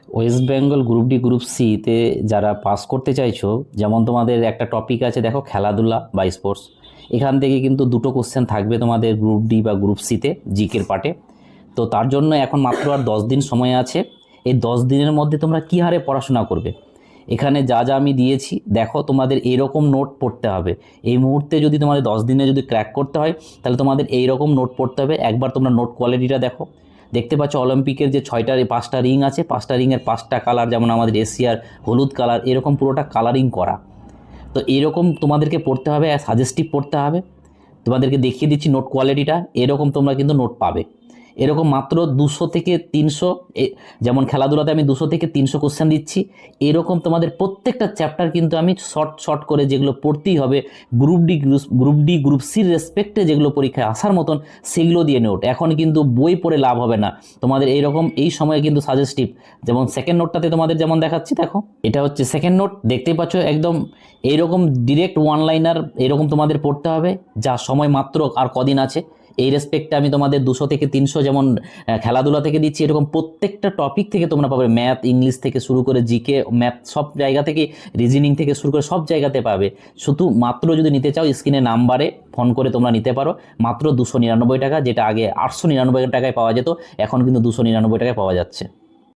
West Bengal group D group সিতে যারা pass করতে চাইছো, যেমন তোমাদের একটা টপিক আছে, দেখো খেলাধুলা বা স্পোর্টস। এখান থেকে কিন্তু দুটো কোশ্চেন থাকবে তোমাদের গ্রুপ ডি বা গ্রুপ সিতে, জিকের পার্টে। তো তার জন্য এখন মাত্র আর 10 দিন সময় আছে। এই 10 দিনের মধ্যে তোমরা কী হারে পড়াশোনা করবে, এখানে যা যা আমি দিয়েছি দেখো, তোমাদের এইরকম নোট পড়তে হবে। এই মুহূর্তে যদি তোমাদের 10 দিনে যদি ক্র্যাক করতে হয়, তাহলে তোমাদের এইরকম নোট পড়তে হবে। একবার তোমরা নোট কোয়ালিটিটা দেখো। দেখতে পাচ্ছ অলিম্পিকের যে 5টা রিং আছে, 5টা রিংয়ের 5টা কালার, যেমন আমাদের এশিয়ার হলুদ কালার, এরকম পুরোটা কালারিং করা। তো এরকম তোমাদেরকে পড়তে হবে, সাজেস্টিভ পড়তে হবে। তোমাদেরকে দেখিয়ে দিচ্ছি নোট কোয়ালিটিটা, এরকম তোমরা কিন্তু নোট পাবে। এরকম মাত্র 200 থেকে 300, যেমন খেলাধুলাতে আমি 200 থেকে 300 কোশ্চেন দিচ্ছি, এরকম তোমাদের প্রত্যেকটা চ্যাপ্টার কিন্তু আমি শর্ট শর্ট করে, যেগুলো পড়তেই হবে গ্রুপ সির রেসপেক্টে, যেগুলো পরীক্ষায় আসার মতন, সেগুলো দিয়ে নোট। এখন কিন্তু বই পড়ে লাভ হবে না তোমাদের, এইরকম এই সময়ে কিন্তু সাজেস্টিভ। যেমন সেকেন্ড নোটটাতে তোমাদের যেমন দেখাচ্ছি, দেখো এটা হচ্ছে সেকেন্ড নোট, দেখতেই পাচ্ছ একদম এইরকম ডিরেক্ট ওয়ান লাইনার এরকম তোমাদের পড়তে হবে। যা সময় মাত্র আর কদিন আছে, এই রেসপেক্টে আমি তোমাদের 200 থেকে 300, যেমন খেলাধুলা থেকে দিচ্ছি, এরকম প্রত্যেকটা টপিক থেকে তোমরা পাবে। ম্যাথ, ইংলিশ থেকে শুরু করে জিকে, ম্যাথ সব জায়গা থেকে, রিজনিং থেকে শুরু করে সব জায়গাতে পাবে। শুধু মাত্র যদি নিতে চাও, স্ক্রিনে নাম্বারে ফোন করে তোমরা নিতে পারো। মাত্র 299 টাকা, যেটা আগে 899 টাকায় পাওয়া যেত, এখন কিন্তু 299 টাকায় পাওয়া যাচ্ছে।